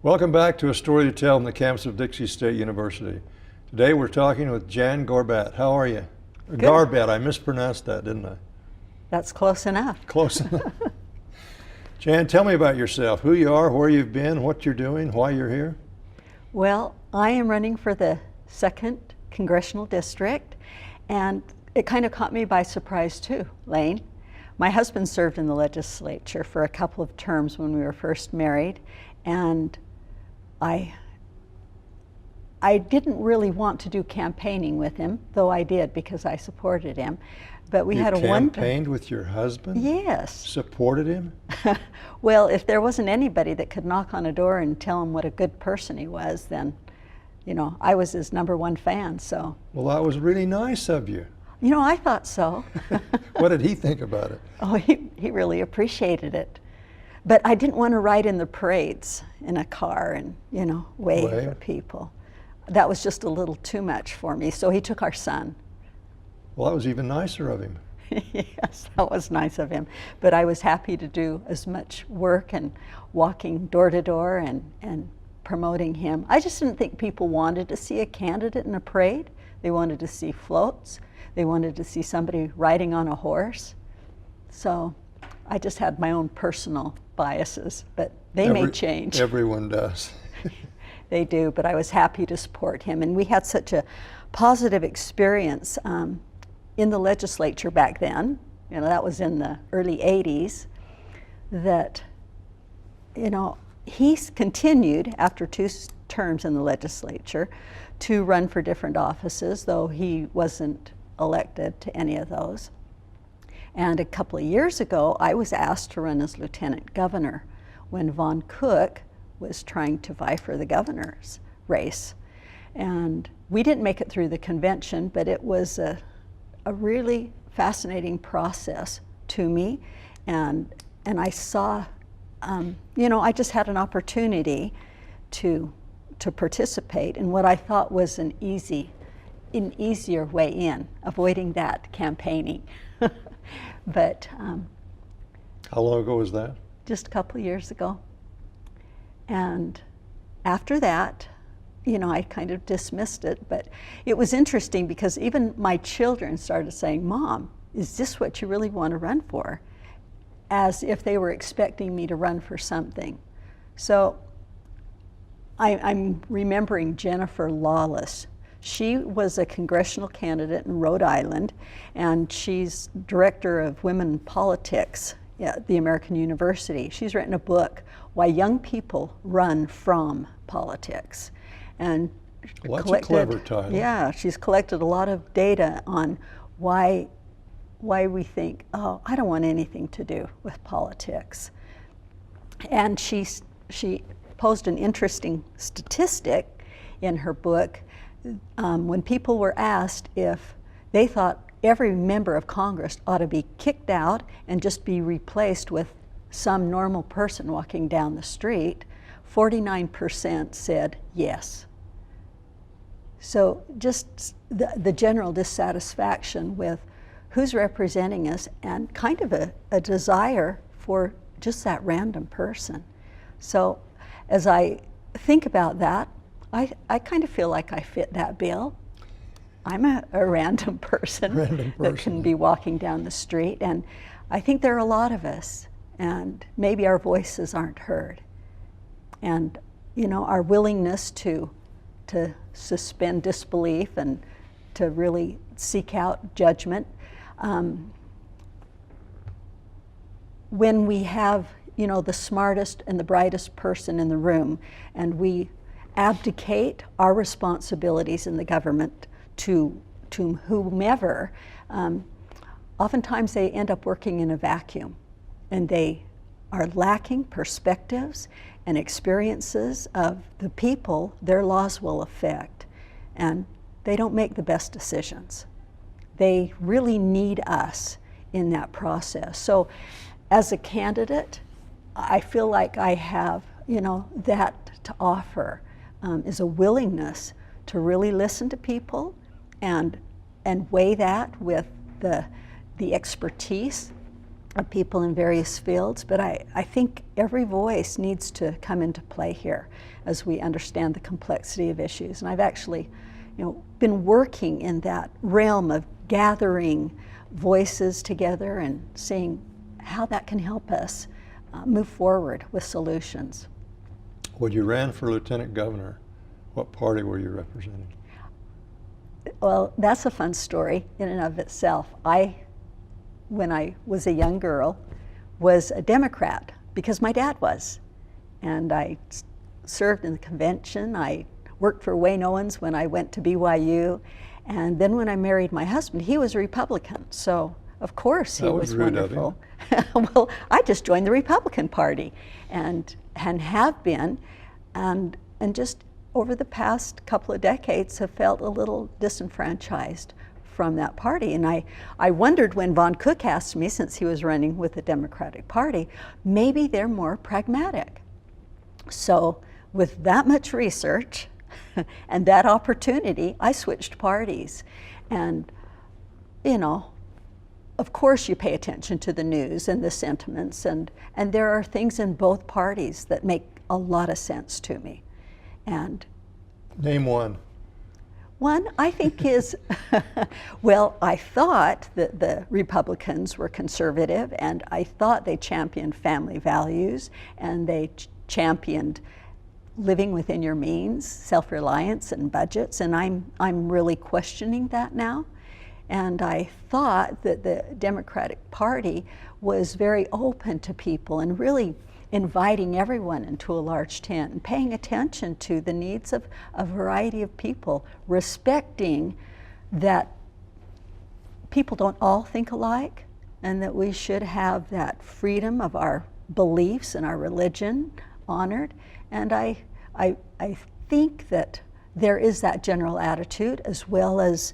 Welcome back to A Story to Tell on the campus of Dixie State University. Today we're talking with Jan Garbett. How are you? Good. Garbett, I mispronounced that, didn't I? That's close enough. Close enough. Jan, tell me about yourself, who you are, where you've been, what you're doing, why you're here. Well, I am running for the 2nd Congressional District, and it kind of caught me by surprise too, Lane. My husband served in the legislature for a couple of terms when we were first married, and I didn't really want to do campaigning with him, though I did because I supported him. But we had a one. You campaigned with your husband? Yes. Supported him? Well, if there wasn't anybody that could knock on a door and tell him what a good person he was, then, you know, I was his #1 fan, so. Well, that was really nice of you. You know, I thought so. What did he think about it? Oh, he really appreciated it. But I didn't want to ride in the parades in a car and, you know, wave at people. That was just a little too much for me, so he took our son. Well, that was even nicer of him. Yes, that was nice of him. But I was happy to do as much work and walking door to door and promoting him. I just didn't think people wanted to see a candidate in a parade. They wanted to see floats. They wanted to see somebody riding on a horse. So I just had my own personal biases, but they may change. Everyone does. They do, but I was happy to support him. And we had such a positive experience in the legislature back then, you know, that was in the early 80s, that, you know, he's continued after 2 terms in the legislature to run for different offices, though he wasn't elected to any of those. And a couple of years ago, I was asked to run as lieutenant governor when Von Cook was trying to vie for the governor's race. And we didn't make it through the convention, but it was a really fascinating process to me. And I saw, you know, I just had an opportunity to participate in what I thought was an easier way in, avoiding that campaigning. But how long ago was that? Just a couple of years ago. And after that, you know, I kind of dismissed it, but it was interesting because even my children started saying, "Mom, is this what you really want to run for?" As if they were expecting me to run for something. So I'm remembering Jennifer Lawless. She was a congressional candidate in Rhode Island, and she's director of women politics at the American University. She's written a book, Why Young People Run from Politics. And well, that's a clever title. Yeah, she's collected a lot of data on why we think, oh, I don't want anything to do with politics. And she posed an interesting statistic in her book when people were asked if they thought every member of Congress ought to be kicked out and just be replaced with some normal person walking down the street, 49% said yes. So just the general dissatisfaction with who's representing us and kind of a desire for just that random person. So as I think about that, I kind of feel like I fit that bill. I'm a random person that can be walking down the street, and I think there are a lot of us, and maybe our voices aren't heard. And, you know, our willingness to suspend disbelief and to really seek out judgment. When we have, you know, the smartest and the brightest person in the room, and we abdicate our responsibilities in the government to whomever, oftentimes they end up working in a vacuum, and they are lacking perspectives and experiences of the people their laws will affect, and they don't make the best decisions. They really need us in that process. So as a candidate, I feel like I have, you know, that to offer, is a willingness to really listen to people and weigh that with the expertise of people in various fields, but I think every voice needs to come into play here as we understand the complexity of issues. And I've actually, been working in that realm of gathering voices together and seeing how that can help us move forward with solutions. When you ran for lieutenant governor, what party were you representing? Well, that's a fun story in and of itself. When I was a young girl, was a Democrat because my dad was. And I served in the convention. I worked for Wayne Owens when I went to BYU. And then when I married my husband, he was a Republican. So, of course, he was wonderful. Well, I just joined the Republican Party and have been. And just over the past couple of decades have felt a little disenfranchised from that party. And I wondered when Von Cook asked me, since he was running with the Democratic Party, maybe they're more pragmatic. So with that much research and that opportunity, I switched parties. And, of course you pay attention to the news and the sentiments, and there are things in both parties that make a lot of sense to me. And name one. One, I think, is, well, I thought that the Republicans were conservative, and I thought they championed family values, and they championed living within your means, self-reliance and budgets, and I'm really questioning that now. And I thought that the Democratic Party was very open to people and really inviting everyone into a large tent and paying attention to the needs of a variety of people, respecting that people don't all think alike and that we should have that freedom of our beliefs and our religion honored. And I think that there is that general attitude, as well as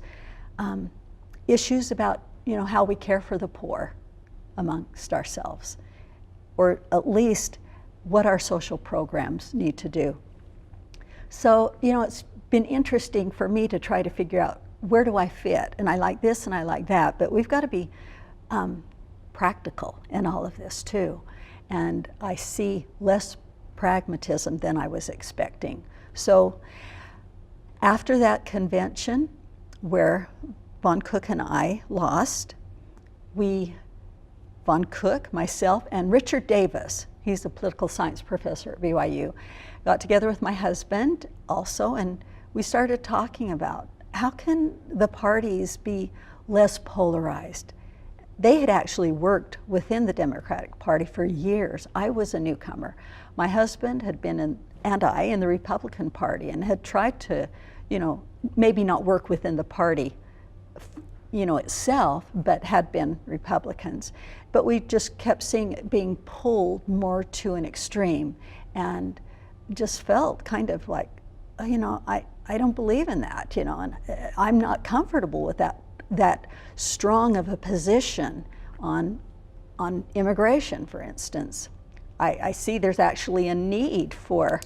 issues about how we care for the poor amongst ourselves, or at least what our social programs need to do. So, it's been interesting for me to try to figure out, where do I fit? And I like this and I like that, but we've got to be practical in all of this too. And I see less pragmatism than I was expecting. So after that convention where Von Cook and I lost, Von Cook, myself, and Richard Davis, he's a political science professor at BYU, got together with my husband also, and we started talking about how can the parties be less polarized. They had actually worked within the Democratic Party for years. I was a newcomer. My husband had been and I in the Republican Party and had tried to, maybe not work within the party itself, but had been Republicans. But we just kept seeing it being pulled more to an extreme, and just felt kind of like, I don't believe in that, and I'm not comfortable with that strong of a position on immigration, for instance. I see there's actually a need for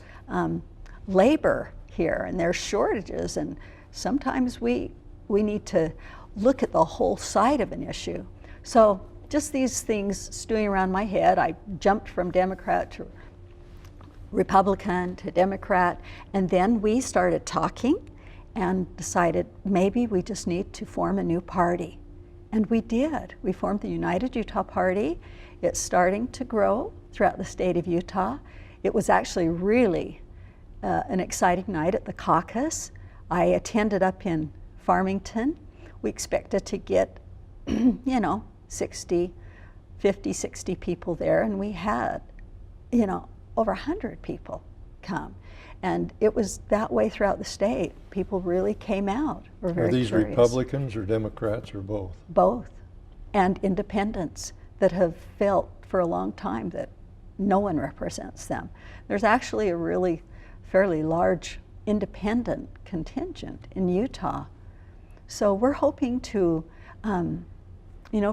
labor here, and there's shortages, and sometimes we need to look at the whole side of an issue. So just these things stewing around my head, I jumped from Democrat to Republican to Democrat, and then we started talking and decided maybe we just need to form a new party. And we did. We formed the United Utah Party. It's starting to grow throughout the state of Utah. It was actually really an exciting night at the caucus. I attended up in Farmington. We expected to get, 50, 60 people there, and we had, over 100 people come. And it was that way throughout the state. People really came out. Were very Are these curious. Republicans or Democrats or both? Both. And independents that have felt for a long time that no one represents them. There's actually a really fairly large independent contingent in Utah. So we're hoping to,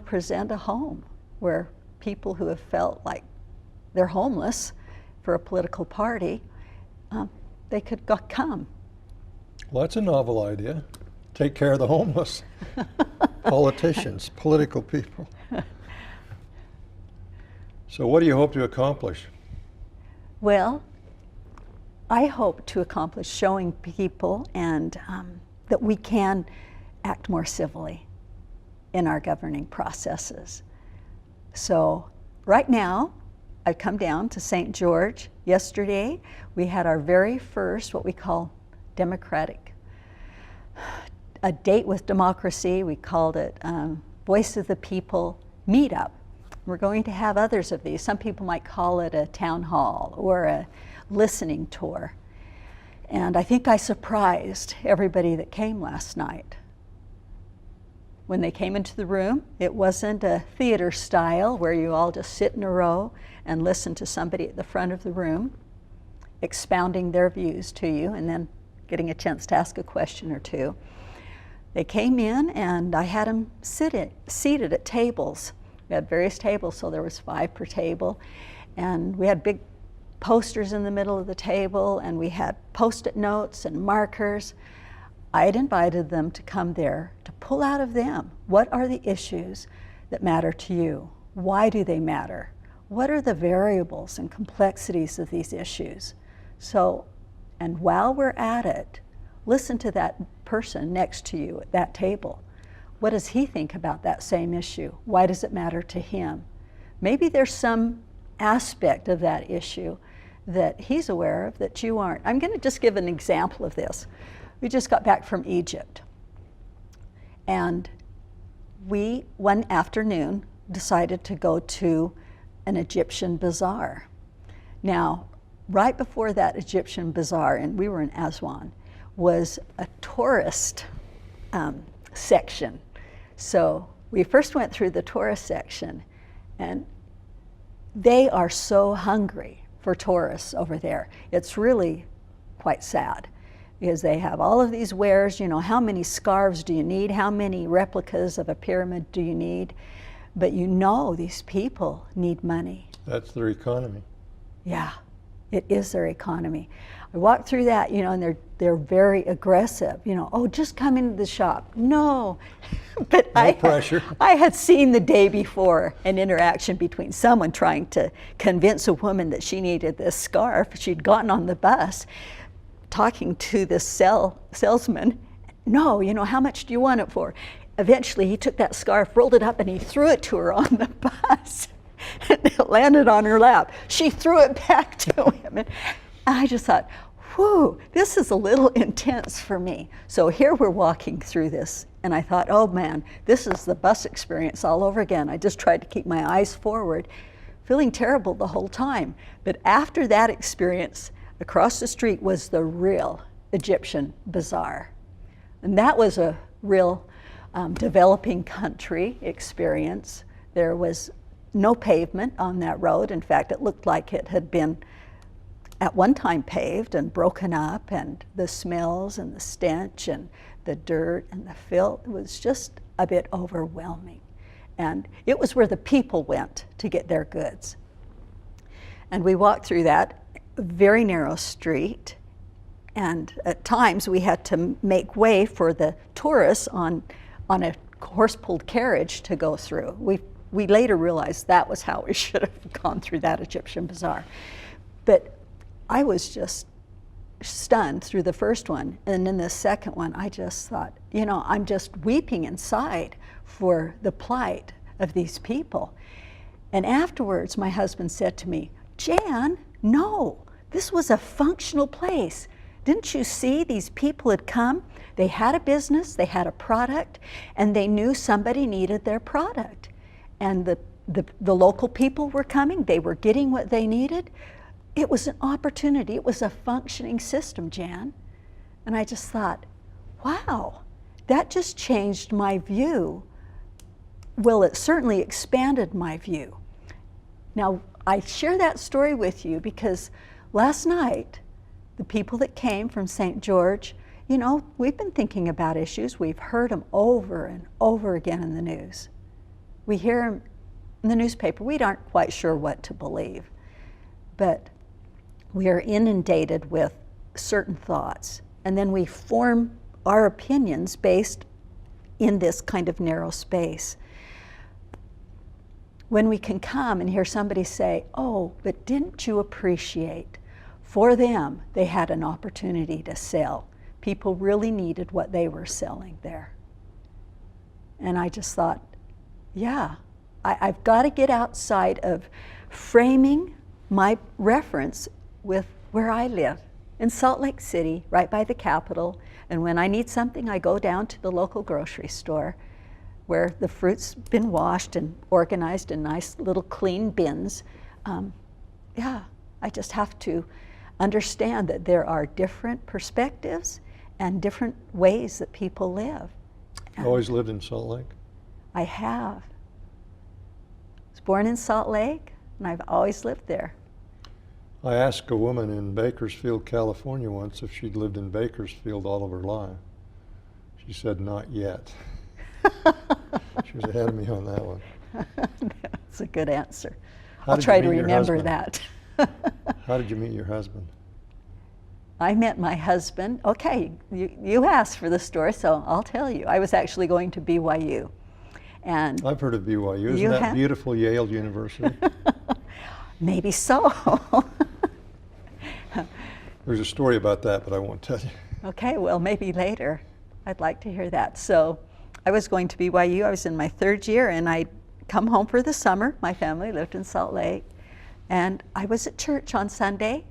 present a home where people who have felt like they're homeless for a political party, they could come. Well, that's a novel idea. Take care of the homeless. Politicians, political people. So what do you hope to accomplish? Well, I hope to accomplish showing people and that we can act more civilly in our governing processes. So right now, I've come down to St. George. Yesterday, we had our very first, what we call a date with democracy. We called it Voice of the People Meetup. We're going to have others of these. Some people might call it a town hall or a listening tour. And I think I surprised everybody that came last night. When they came into the room, it wasn't a theater style where you all just sit in a row and listen to somebody at the front of the room expounding their views to you and then getting a chance to ask a question or two. They came in and I had them seated at tables. We had various tables, so there was 5 per table. And we had big posters in the middle of the table, and we had Post-it notes and markers. I had invited them to come there to pull out of them, what are the issues that matter to you? Why do they matter? What are the variables and complexities of these issues? So, and while we're at it, listen to that person next to you at that table. What does he think about that same issue? Why does it matter to him? Maybe there's some aspect of that issue that he's aware of that you aren't. I'm going to just give an example of this. We just got back from Egypt. And we, one afternoon, decided to go to an Egyptian bazaar. Now, right before that Egyptian bazaar, and we were in Aswan, was a tourist section. So we first went through the tourist section, and they are so hungry for tourists over there. It's really quite sad because they have all of these wares. You know, how many scarves do you need? How many replicas of a pyramid do you need? But you know these people need money. That's their economy. Yeah, it is their economy. I walked through that, you know, and they're very aggressive. You know, oh, just come into the shop. No, but No pressure. I had seen the day before an interaction between someone trying to convince a woman that she needed this scarf. She'd gotten on the bus, talking to this salesman. No, you know, how much do you want it for? Eventually, he took that scarf, rolled it up, and he threw it to her on the bus. It landed on her lap. She threw it back to him. And I just thought, whew, this is a little intense for me. So here we're walking through this, and I thought, oh man, this is the bus experience all over again. I just tried to keep my eyes forward, feeling terrible the whole time. But after that experience, across the street was the real Egyptian bazaar. And that was a real developing country experience. There was no pavement on that road. In fact, it looked like it had been at one time paved and broken up, and the smells and the stench and the dirt and the filth was just a bit overwhelming. And it was where the people went to get their goods. And we walked through that very narrow street, and at times we had to make way for the tourists on a horse-pulled carriage to go through. We later realized that was how we should have gone through that Egyptian bazaar. But I was just stunned through the first one. And in the second one, I just thought, you know, I'm just weeping inside for the plight of these people. And afterwards, my husband said to me, Jan, no, this was a functional place. Didn't you see these people had come? They had a business, they had a product, and they knew somebody needed their product. And the local people were coming, they were getting what they needed. It was an opportunity, it was a functioning system, Jan. And I just thought, wow, that just changed my view. Well, it certainly expanded my view. Now, I share that story with you because last night, the people that came from St. George, you know, we've been thinking about issues. We've heard them over and over again in the news. We hear them in the newspaper. We aren't quite sure what to believe. But we are inundated with certain thoughts. And then we form our opinions based in this kind of narrow space. when we can come and hear somebody say, oh, but didn't you appreciate, for them, they had an opportunity to sell. People really needed what they were selling there. And I just thought, yeah, I've got to get outside of framing my reference with where I live, in Salt Lake City, right by the Capitol. And when I need something, I go down to the local grocery store where the fruit's been washed and organized in nice little clean bins. Yeah, I just have to understand that there are different perspectives and different ways that people live. You always lived in Salt Lake? I have. I was born in Salt Lake, and I've always lived there. I asked a woman in Bakersfield, California once if she'd lived in Bakersfield all of her life. She said, not yet. She was ahead of me on that one. That's a good answer. How I'll did try you to meet your remember husband? that. How did you meet your husband? I met my husband. Okay, you asked for the story, so I'll tell you. I was actually going to BYU. And I've heard of BYU. Isn't You that have? beautiful Yale University? maybe so. There's a story about that, but I won't tell you. Okay, well, maybe later. I'd like to hear that. So I was going to BYU. I was in my third year, and I'd come home for the summer. My family lived in Salt Lake. And I was at church on Sunday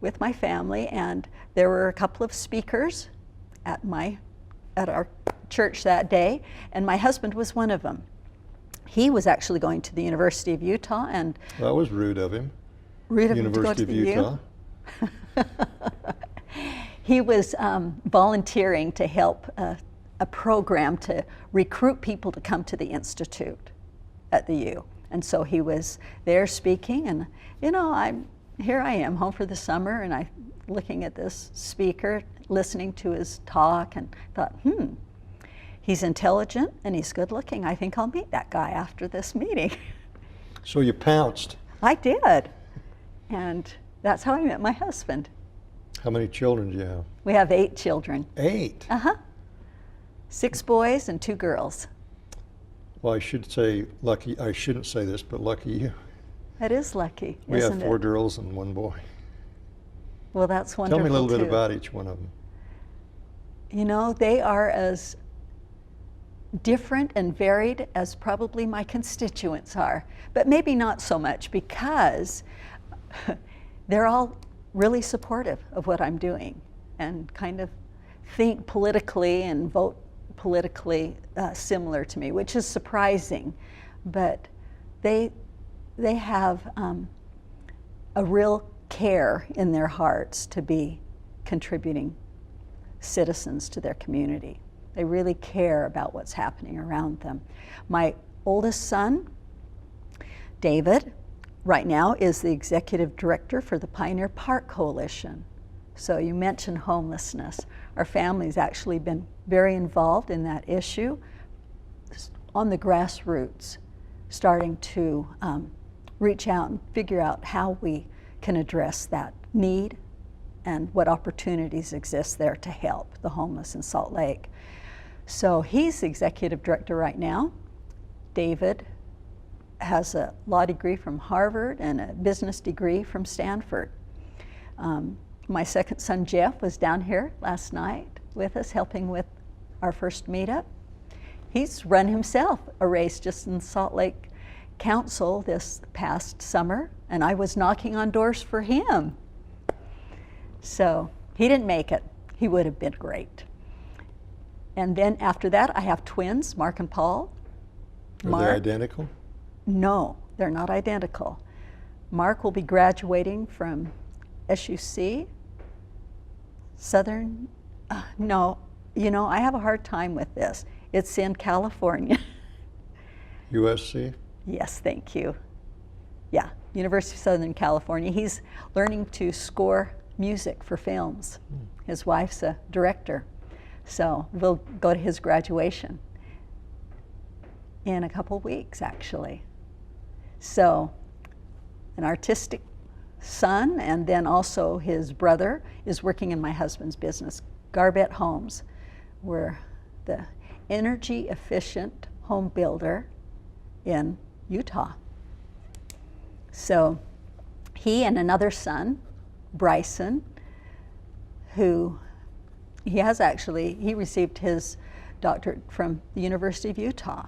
with my family, and there were a couple of speakers at our church that day, and my husband was one of them. He was actually going to the University of Utah, and That was rude of him. rude of him to go University to of the Utah. He was volunteering to help a program to recruit people to come to the Institute at the U. And so he was there speaking, and you know, here I am home for the summer, and I'm looking at this speaker, listening to his talk, and thought, he's intelligent and he's good looking. I think I'll meet that guy after this meeting. So you pounced. I did. And that's how I met my husband. How many children do you have? We have 8 children. 8? 6 boys and 2 girls. Well, I should say lucky. I shouldn't say this, but lucky you. That is lucky, We isn't have 4 it? girls and 1 boy. Well, that's wonderful. Tell me a little bit too. about each one of them. You know, they are as different and varied as probably my constituents are, but maybe not so much, because they're all really supportive of what I'm doing and kind of think politically and vote politically similar to me, which is surprising. But they have a real care in their hearts to be contributing citizens to their community. They really care about what's happening around them. My oldest son, David, right now is the executive director for the Pioneer Park Coalition. So you mentioned homelessness. Our family's actually been very involved in that issue on the grassroots, starting to reach out and figure out how we can address that need and what opportunities exist there to help the homeless in Salt Lake. So he's the executive director right now. David has a law degree from Harvard and a business degree from Stanford. My second son, Jeff, was down here last night with us, helping with our first meetup. He's run himself a race just in Salt Lake Council this past summer, and I was knocking on doors for him. So he didn't make it. He would have been great. And then after that, I have twins, Mark and Paul. Are they identical? No, they're not identical. Mark will be graduating from SUC, Southern, no, you know, I have a hard time with this. It's in California. USC? Yes, thank you. Yeah, University of Southern California. He's learning to score music for films. His wife's a director. So we'll go to his graduation in a couple weeks, actually. So an artistic son, and then also his brother is working in my husband's business, Garbett Homes. We're the energy efficient home builder in Utah. So he and another son, Bryson, who he received his doctorate from the University of Utah,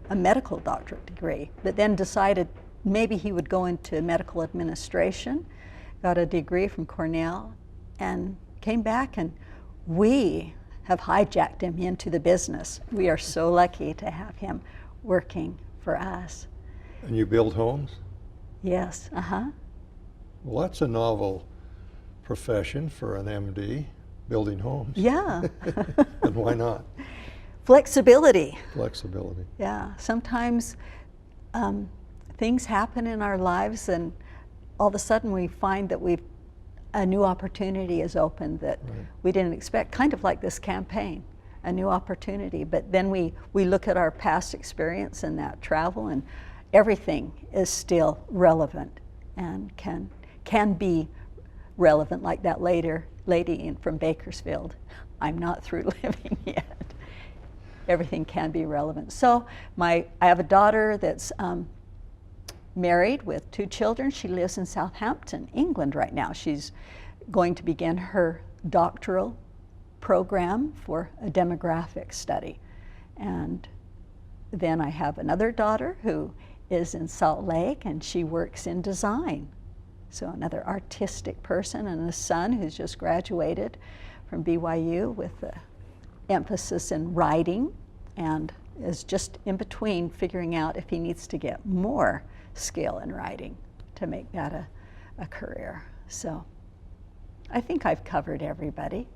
a medical doctorate degree, but then decided maybe he would go into medical administration, got a degree from Cornell, and came back, and we have hijacked him into the business. We are so lucky to have him working for us. And you build homes? Yes, Well, that's a novel profession for an MD, building homes. Yeah. And why not? Flexibility. Flexibility. Yeah, sometimes things happen in our lives, and all of a sudden we find that a new opportunity is opened that we didn't expect, kind of like this campaign, a new opportunity. But then we look at our past experience and that travel, and everything is still relevant and can be relevant, like that lady from Bakersfield. I'm not through living yet. Everything can be relevant. So I have a daughter that's married with 2 children. She lives in Southampton, England right now. She's going to begin her doctoral program for a demographic study. And then I have another daughter who is in Salt Lake, and she works in design. So another artistic person, and a son who's just graduated from BYU with an emphasis in writing, and is just in between figuring out if he needs to get more skill in writing to make that a career. So I think I've covered everybody.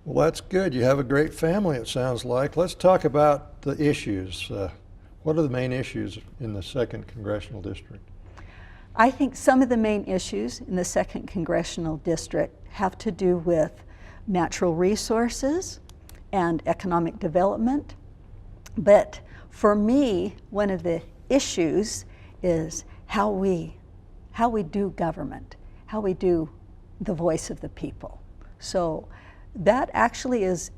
Well, that's good. You have a great family, it sounds like. Let's talk about the issues. What are the main issues in the 2nd Congressional District? I think some of the main issues in the 2nd Congressional District have to do with natural resources and economic development. But for me, one of the issues is how we do government, how we do the voice of the people. So that actually is,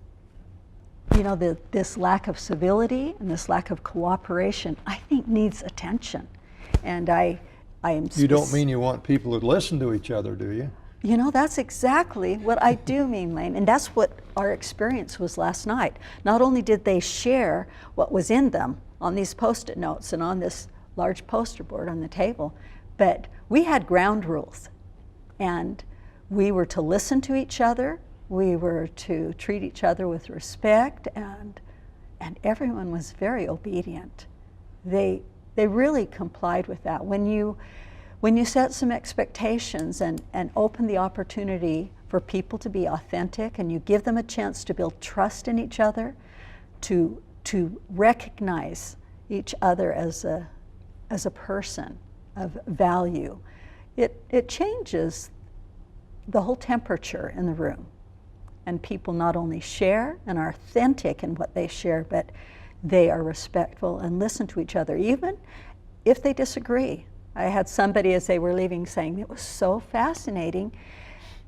this lack of civility and this lack of cooperation, I think needs attention. And I am... You don't mean you want people to listen to each other, do you? That's exactly what I do mean, Lane, and that's what our experience was last night. Not only did they share what was in them on these Post-it notes and on this large poster board on the table, but we had ground rules, and we were to listen to each other, we were to treat each other with respect, and everyone was very obedient. They really complied with that. When you set some expectations and open the opportunity for people to be authentic, and you give them a chance to build trust in each other, to recognize each other as a person of value, it changes the whole temperature in the room. And people not only share and are authentic in what they share, but they are respectful and listen to each other, even if they disagree. I had somebody as they were leaving saying, it was so fascinating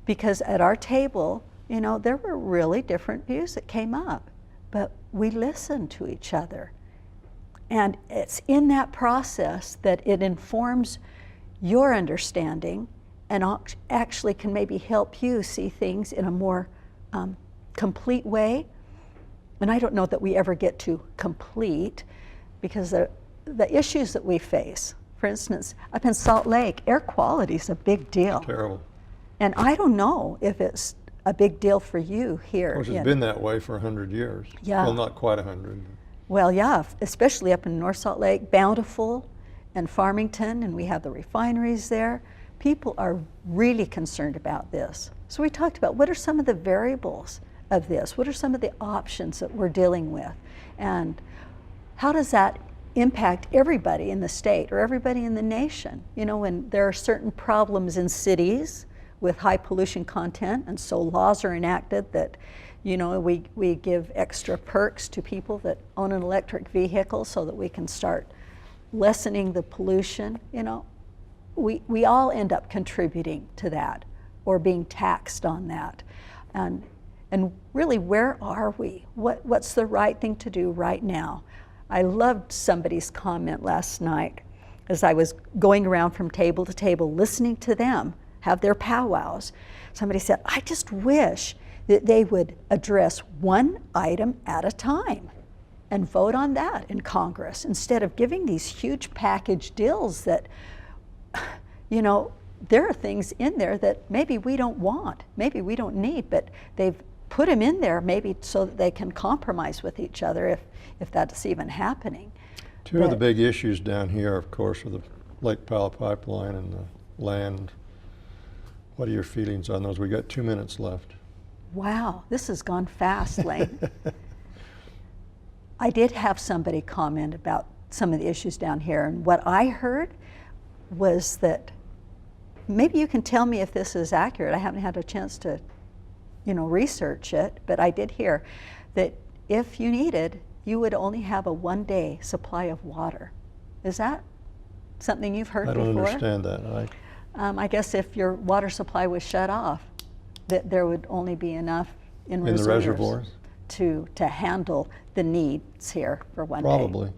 because at our table, there were really different views that came up, but we listened to each other. And it's in that process that it informs your understanding and actually can maybe help you see things in a more complete way. And I don't know that we ever get to complete, because the issues that we face, for instance, up in Salt Lake, air quality is a big deal. Terrible. And I don't know if it's a big deal for you here. Of course, it's been that way for 100 years. Yeah. Well, not quite 100. Well, yeah, especially up in North Salt Lake, Bountiful and Farmington, and we have the refineries there. People are really concerned about this. So we talked about what are some of the variables of this? What are some of the options that we're dealing with? And how does that impact everybody in the state or everybody in the nation? When there are certain problems in cities with high pollution content, and so laws are enacted that, we give extra perks to people that own an electric vehicle so that we can start lessening the pollution. We all end up contributing to that or being taxed on that. And really, where are we? What's the right thing to do right now? I loved somebody's comment last night as I was going around from table to table, listening to them have their powwows, somebody said, I just wish that they would address one item at a time and vote on that in Congress instead of giving these huge package deals that, you know, there are things in there that maybe we don't want, maybe we don't need, but they've put them in there maybe so that they can compromise with each other if that's even happening. Two of the big issues down here, of course, are the Lake Powell pipeline and the land. What are your feelings on those? We got 2 minutes left. Wow, this has gone fast, Lane. I did have somebody comment about some of the issues down here, and what I heard was that, maybe you can tell me if this is accurate. I haven't had a chance to, you know, research it, but I did hear that if you needed, you would only have a 1-day supply of water. Is that something you've heard before? I don't understand that. I guess if your water supply was shut off, that there would only be enough in reserves the reservoirs to handle the needs here for 1 day. Probably.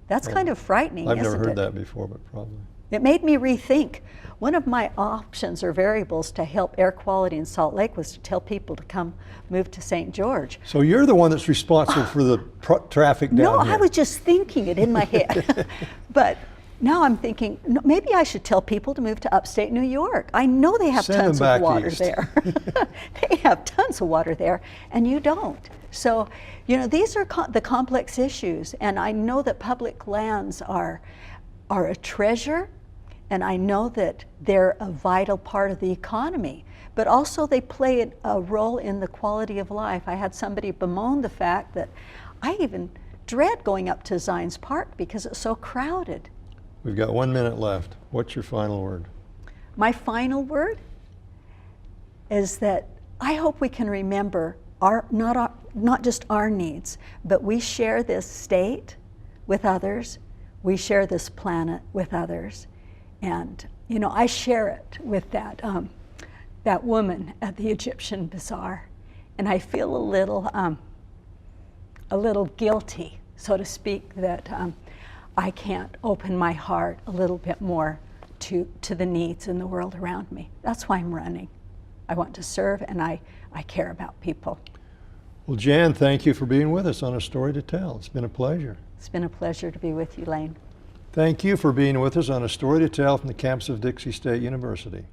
That's kind of frightening, I've isn't never heard it? that before, but probably. It made me rethink. One of my options or variables to help air quality in Salt Lake was to tell people to come move to St. George. So you're the one that's responsible for the traffic down No, here. I was just thinking it in my head. But now I'm thinking, no, maybe I should tell people to move to upstate New York. I know they have Send tons them of back water east. there. They have tons of water there, and you don't. So, you know, these are the complex issues, and I know that public lands are a treasure, and I know that they're a vital part of the economy, but also they play a role in the quality of life. I had somebody bemoan the fact that I even dread going up to Zines Park because it's so crowded. We've got 1 minute left. What's your final word? My final word is that I hope we can remember not just our needs, but we share this state with others, we share this planet with others, and you know, I share it with that woman at the Egyptian bazaar, and I feel a little guilty, so to speak, that I can't open my heart a little bit more to the needs in the world around me. That's why I'm running. I want to serve, and I care about people. Well, Jan, thank you for being with us on A Story to Tell. It's been a pleasure. It's been a pleasure to be with you, Lane. Thank you for being with us on A Story to Tell from the campus of Dixie State University.